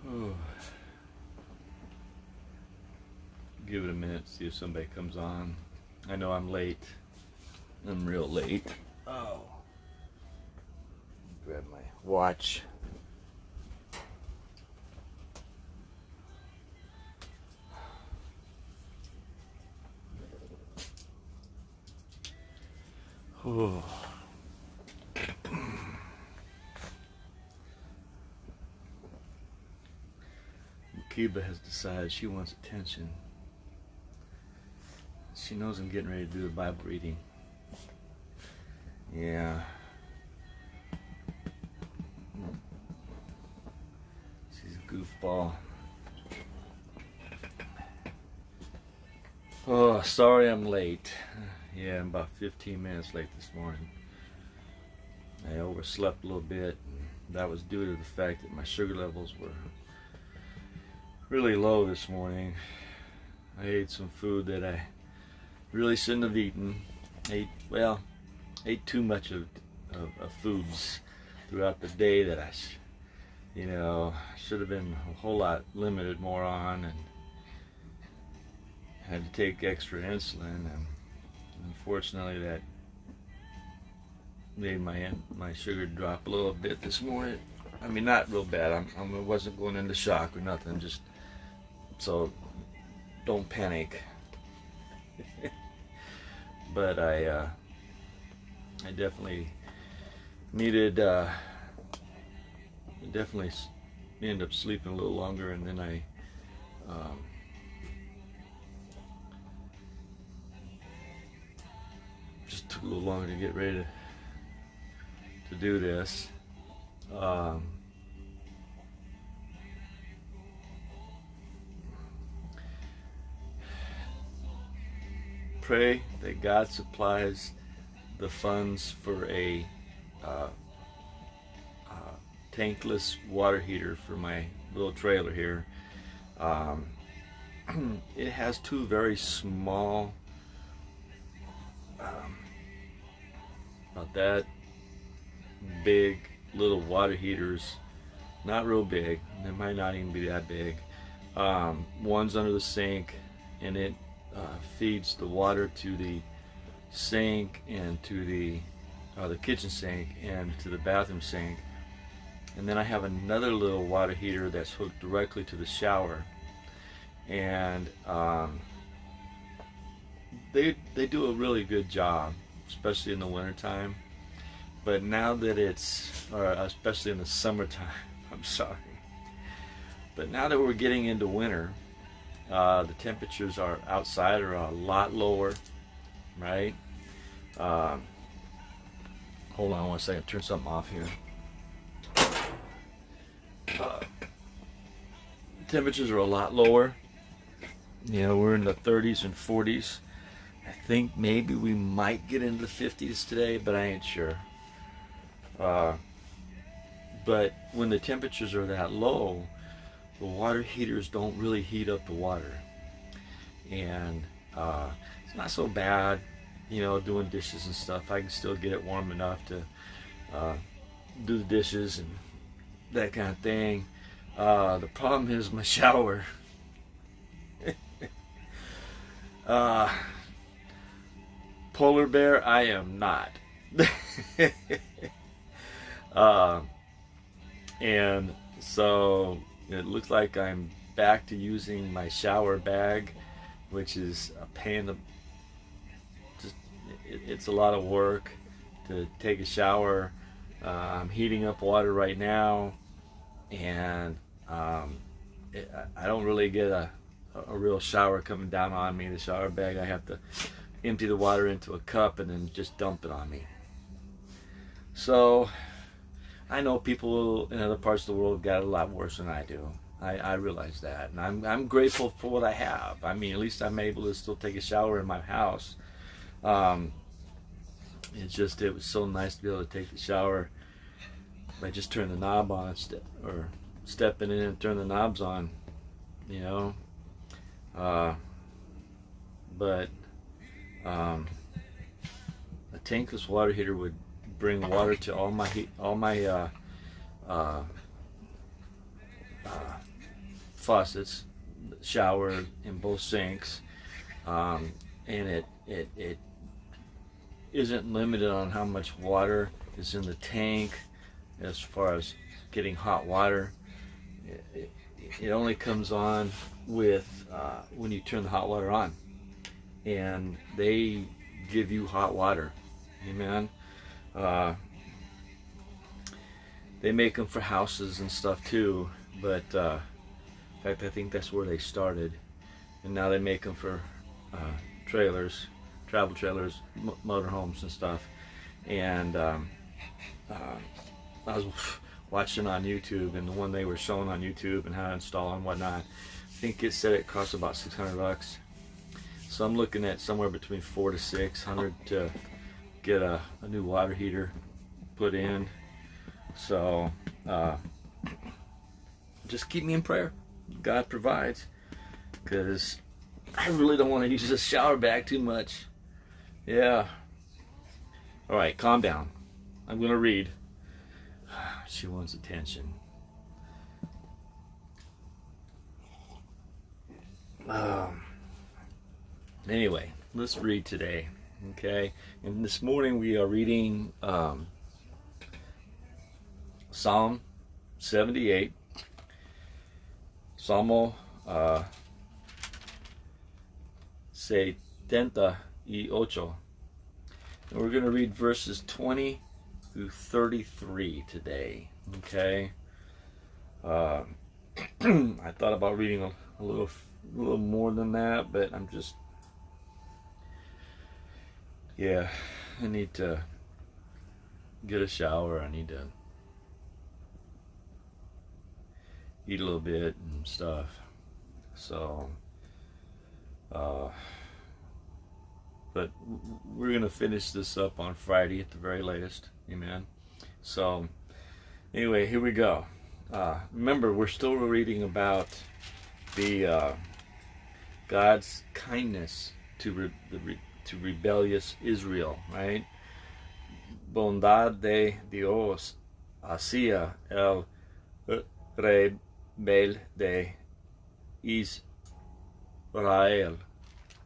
Oh. Give it a minute, see if somebody comes on. I know I'm late. I'm real late. Oh. Grab my watch. Oh. Kiba has decided she wants attention. She knows I'm getting ready to do a Bible reading. Yeah. She's a goofball. Oh, sorry I'm late. Yeah, I'm about 15 minutes late this morning. I overslept a little bit. That was due to the fact that my sugar levels were really low this morning. I ate some food that I really shouldn't have eaten. Ate too much of foods throughout the day that I should have been a whole lot limited more on, and had to take extra insulin, and unfortunately that made my sugar drop a little bit this morning. I mean, not real bad. I wasn't going into shock or nothing, just so don't panic. But I definitely needed, definitely ended up sleeping a little longer, and then I just took a little longer to get ready to do this. Pray that God supplies the funds for a tankless water heater for my little trailer here. It has two very small, about that big little water heaters, not real big, they might not even be that big. One's under the sink, and it feeds the water to the sink and to the kitchen sink and to the bathroom sink. And then I have another little water heater that's hooked directly to the shower. And they do a really good job, especially in the wintertime. But now that especially in the summertime, I'm sorry. But now that we're getting into winter, the temperatures are outside are a lot lower, right? Hold on one second, turn something off here. Temperatures are a lot lower. We're in the 30s and 40s. I think maybe we might get into the 50s today, but I ain't sure. But when the temperatures are that low, the water heaters don't really heat up the water, and it's not so bad, doing dishes and stuff. I can still get it warm enough to do the dishes and that kind of thing. The problem is my shower. Polar bear, I am not. And so it looks like I'm back to using my shower bag, which is a pain. It's a lot of work to take a shower. I'm heating up water right now, and I don't really get a real shower coming down on me. The shower bag, I have to empty the water into a cup and then just dump it on me. So I know people in other parts of the world got it a lot worse than I do. I realize that, and I'm grateful for what I have. I mean, at least I'm able to still take a shower in my house. It was so nice to be able to take the shower by just turning the knob on or stepping in and turn the knobs on, but a tankless water heater would bring water to all my faucets, shower in both sinks, and it isn't limited on how much water is in the tank as far as getting hot water. It only comes on with when you turn the hot water on, and they give you hot water. Amen. They make them for houses and stuff too, but in fact I think that's where they started, and now they make them for trailers, travel trailers, motorhomes and stuff. And I was watching on YouTube, and the one they were showing on YouTube and how to install and whatnot, I think it said it costs about $600. So I'm looking at somewhere between $400 to $600 to get a new water heater put in. So just keep me in prayer. God provides, because I really don't want to use this shower bag too much. Yeah. All right, calm down. I'm going to read. She wants attention. Anyway, let's read today. Okay, and this morning we are reading Psalm 78, Salmo 78, and we're going to read verses 20 through 33 today. Okay, I thought about reading a little more than that, but I'm just, yeah, I need to get a shower. I need to eat a little bit and stuff. So, but we're going to finish this up on Friday at the very latest. Amen. So, anyway, here we go. Remember, we're still reading about the God's kindness to rebellious Israel, right? Bondad de Dios hacia el rebelde Israel.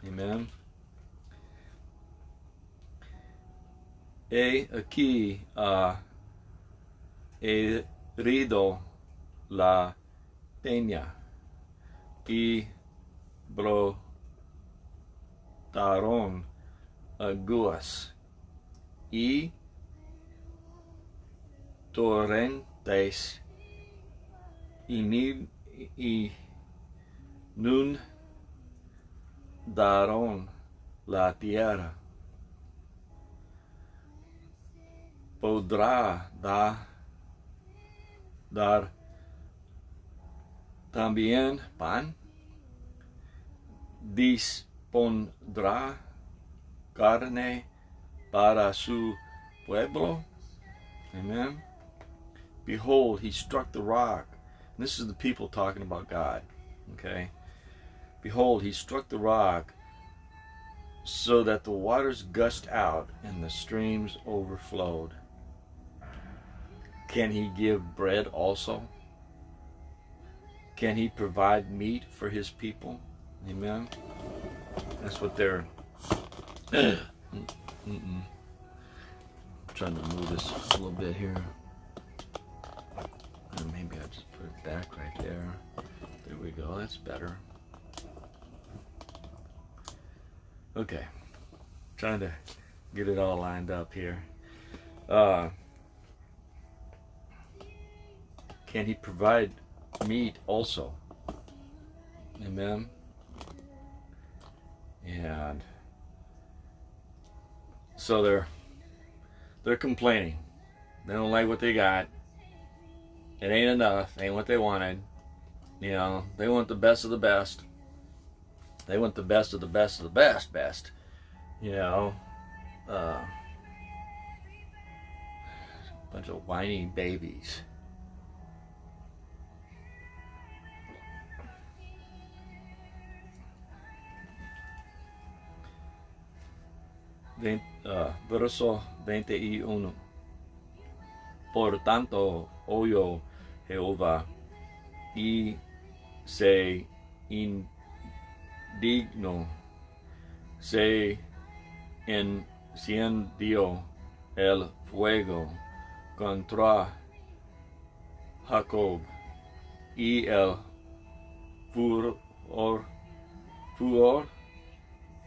Amen. He aquí herido la peña y brotaron aguas y torrentes inundaron la tierra. Podrá dar también pan, dispondrá carne para su pueblo. Amen. Behold, he struck the rock. And this is the people talking about God. Okay. Behold, he struck the rock so that the waters gushed out and the streams overflowed. Can he give bread also? Can he provide meat for his people? Amen. That's what they're trying to move this a little bit here. And maybe I'll just put it back right there. There we go. That's better. Okay. Trying to get it all lined up here. Can he provide meat also? Amen. And so they're complaining. They don't like what they got. It ain't enough. Ain't what they wanted. You know, they want the best of the best. They want the best of the best of the best. You know, bunch of whiny babies. Verso 21. Por tanto, oyo Jehová, y se indignó, se encendió el fuego contra Jacob, y el furor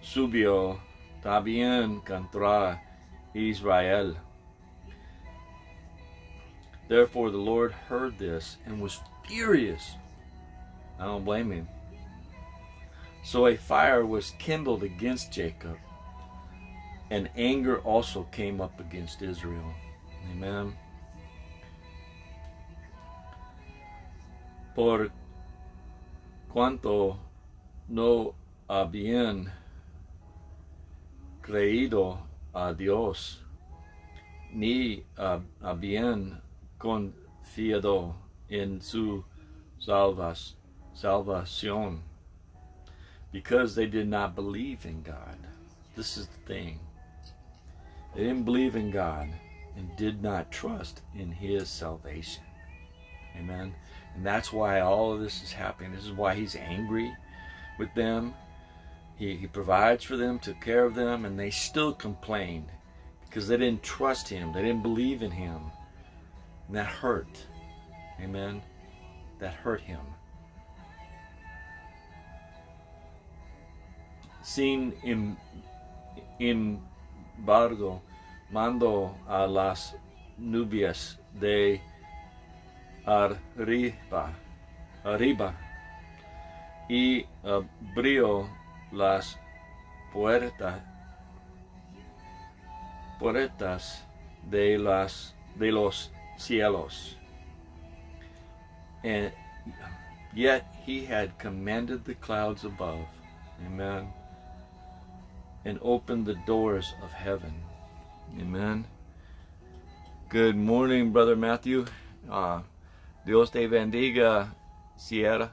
subió también contra Israel. Therefore the Lord heard this and was furious. I don't blame him. So a fire was kindled against Jacob, and anger also came up against Israel. Amen. Por cuanto no habían creído a Dios, ni habían confiado en su salvación, because they did not believe in God. This is the thing. They didn't believe in God and did not trust in His salvation. Amen. And that's why all of this is happening. This is why He's angry with them. He provides for them, took care of them, and they still complained because they didn't trust Him. They didn't believe in Him. And that hurt. Amen. That hurt Him. Sin embargo, mandó a las nubes de arriba y abrió las puertas de los cielos. And yet He had commanded the clouds above. Amen. And opened the doors of heaven. Amen. Good morning, Brother Matthew. Dios te bendiga, Sierra.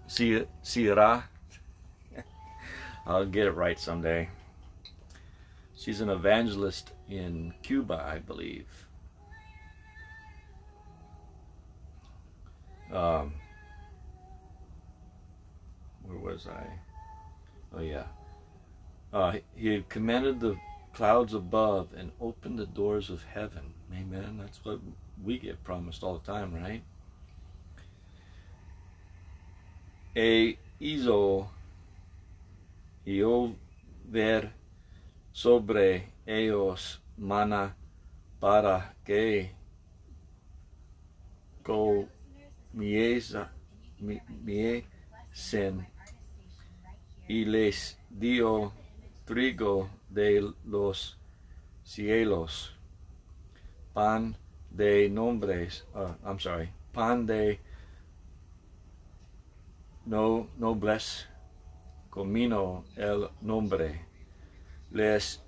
Sierra. I'll get it right someday. She's an evangelist in Cuba, I believe. Where was I? Oh yeah. He had commanded the clouds above and opened the doors of heaven. Amen. That's what we get promised all the time, right? Hizo llover sobre ellos maná para que comiesen, y les dio trigo de los cielos, pan de nobles, comino el nombre, les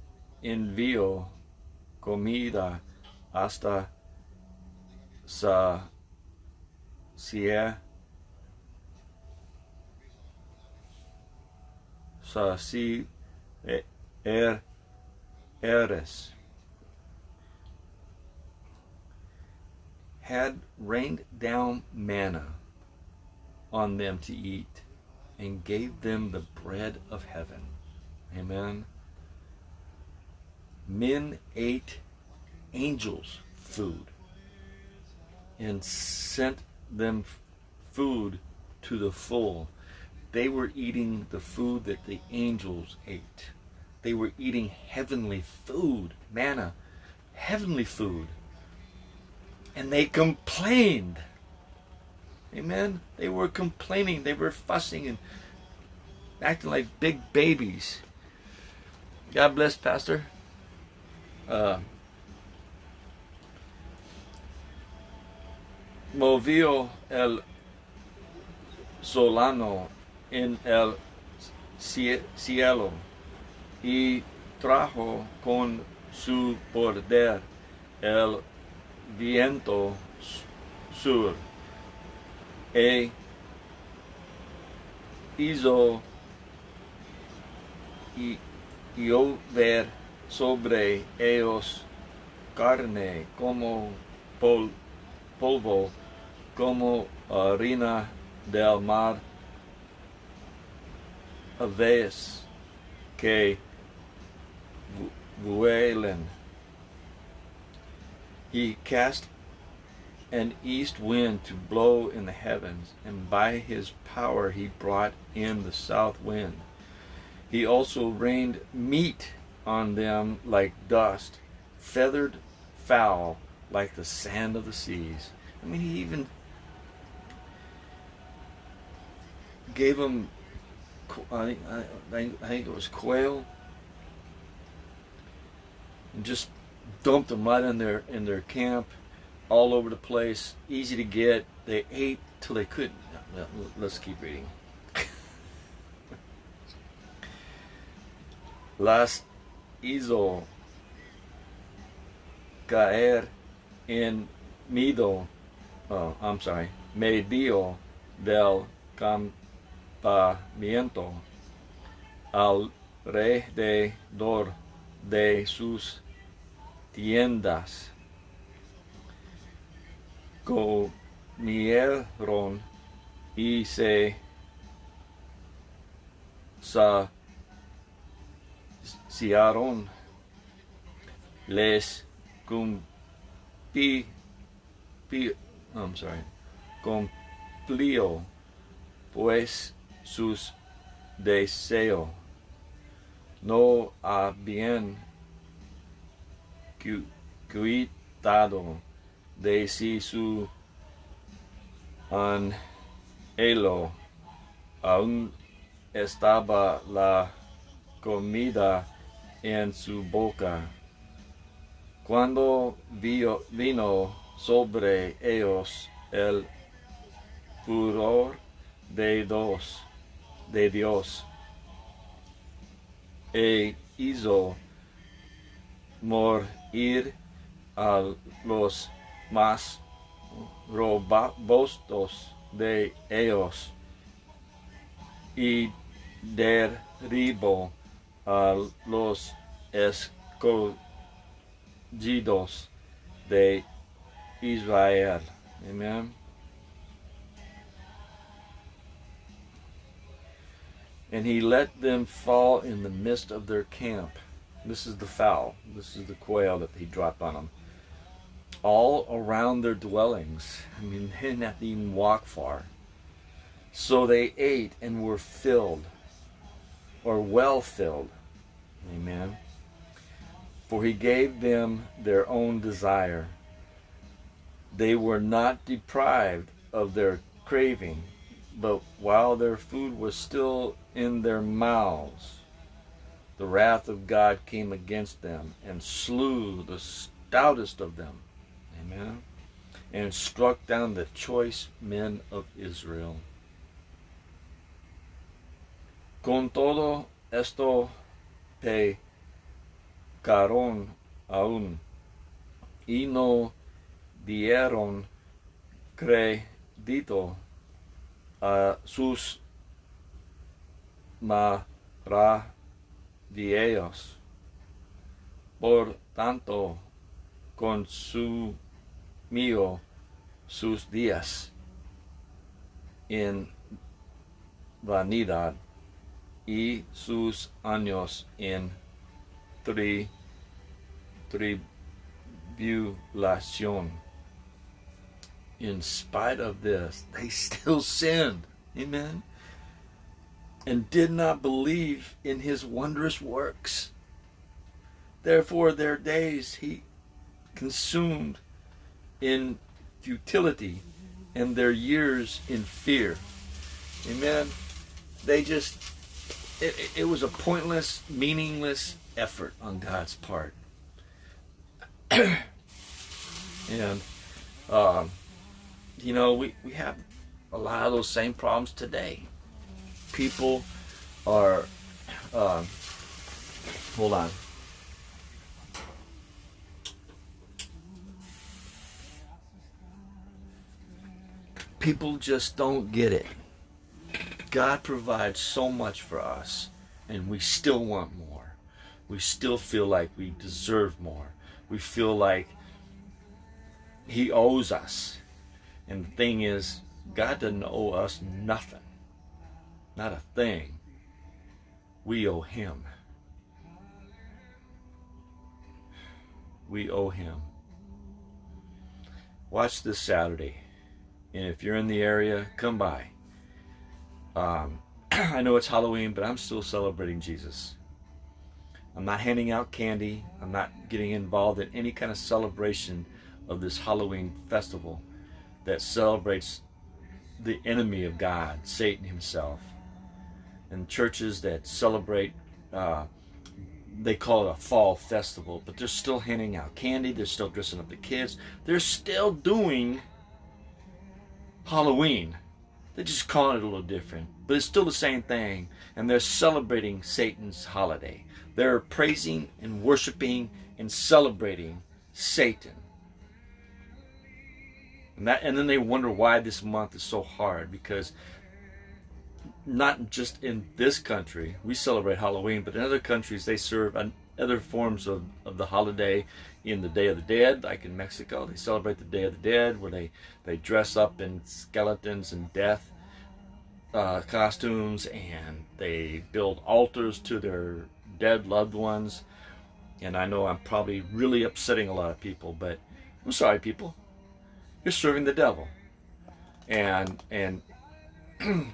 envió comida hasta eres, had rained down manna on them to eat, and gave them the bread of heaven. Amen. Men ate angels' food and sent them food to the full. They were eating the food that the angels ate. They were eating heavenly food, manna, heavenly food. And they complained. Amen? They were complaining. They were fussing and acting like big babies. God bless, Pastor. Movió el solano en el cielo y trajo con su poder el viento sur e hizo llover sobre ellos carne como polvo, como harina del mar, aves que vuelan. He cast an east wind to blow in the heavens, and by his power he brought in the south wind. He also rained meat on them like dust, feathered fowl like the sand of the seas. I mean, he even gave them, I think it was quail, and just dumped them right in their camp, all over the place, easy to get. They ate till they couldn't. Let's keep reading. Las hizo caer en medio del campamento alrededor de sus tiendas. Comieron y se saciaron. Les cumplió pues sus deseos. No habían cuidado de si su anhelo aún estaba la comida en su boca. Cuando vino sobre ellos el furor de Dios, e hizo morir a los más robustos de ellos, y derribó a los escogidos de Israel. Amen. And he let them fall in the midst of their camp. This is the fowl. This is the quail that he dropped on them. All around their dwellings. I mean, they didn't have to even walk far. So they ate and were filled, or well filled. Amen. For he gave them their own desire. They were not deprived of their craving, but while their food was still in their mouths, the wrath of God came against them and slew the stoutest of them. Amen. And struck down the choice men of Israel. Con todo esto pecaron aún y no dieron crédito a sus maravillas. Por tanto, consumió sus días en vanidad y sus años en tribulación. In spite of this, they still sinned. Amen. And did not believe in his wondrous works. Therefore their days he consumed in futility, and their years in fear. Amen. They just, it was a pointless, meaningless effort on God's part. And you know, we have a lot of those same problems today. People are, hold on. People just don't get it. God provides so much for us, and we still want more. We still feel like we deserve more. We feel like he owes us. And the thing is, God doesn't owe us nothing. Not a thing. We owe Him. We owe Him. Watch this Saturday. And if you're in the area, come by. I know it's Halloween, but I'm still celebrating Jesus. I'm not handing out candy. I'm not getting involved in any kind of celebration of this Halloween festival that celebrates the enemy of God, Satan himself. And churches that celebrate, they call it a fall festival, but they're still handing out candy. They're still dressing up the kids. They're still doing Halloween. They're just calling it a little different, but it's still the same thing. And they're celebrating Satan's holiday. They're praising and worshiping and celebrating Satan. And then they wonder why this month is so hard, because not just in this country, we celebrate Halloween, but in other countries they serve other forms of the holiday in the Day of the Dead. Like in Mexico, they celebrate the Day of the Dead, where they dress up in skeletons and death costumes, and they build altars to their dead loved ones. And I know I'm probably really upsetting a lot of people, but I'm sorry, people. You're serving the devil. And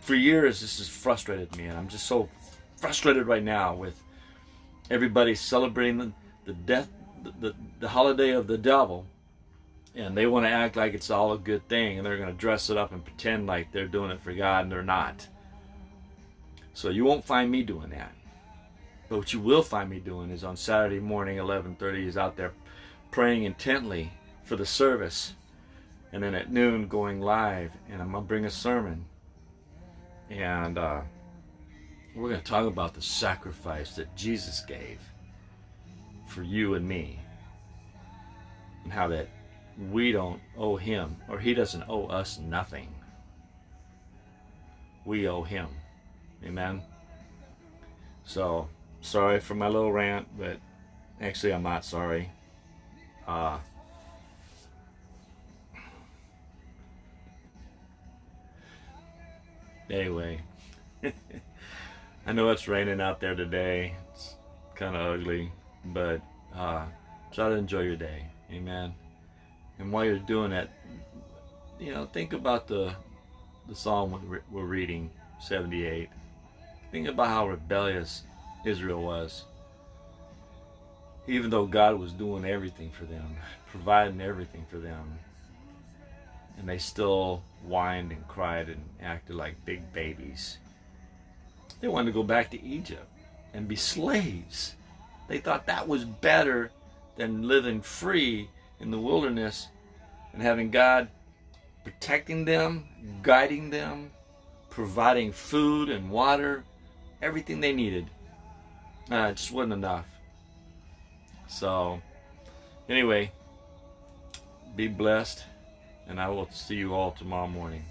for years this has frustrated me, and I'm just so frustrated right now with everybody celebrating the death, the holiday of the devil, and they want to act like it's all a good thing, and they're going to dress it up and pretend like they're doing it for God, and they're not. So you won't find me doing that. But what you will find me doing is on Saturday morning, 11:30, is out there praying intently for the service, and then at noon going live, and I'm going to bring a sermon. And we're going to talk about the sacrifice that Jesus gave for you and me, and how that we don't owe Him, or He doesn't owe us nothing. We owe Him. Amen? So, sorry for my little rant, but actually I'm not sorry. Anyway, I know it's raining out there today. It's kind of ugly, but try to enjoy your day. Amen. And while you're doing that, think about the psalm we're reading, 78. Think about how rebellious Israel was. Even though God was doing everything for them, providing everything for them, and they still whined and cried and acted like big babies. They wanted to go back to Egypt and be slaves. They thought that was better than living free in the wilderness and having God protecting them, guiding them, providing food and water, everything they needed. It just wasn't enough. So, anyway, be blessed, and I will see you all tomorrow morning.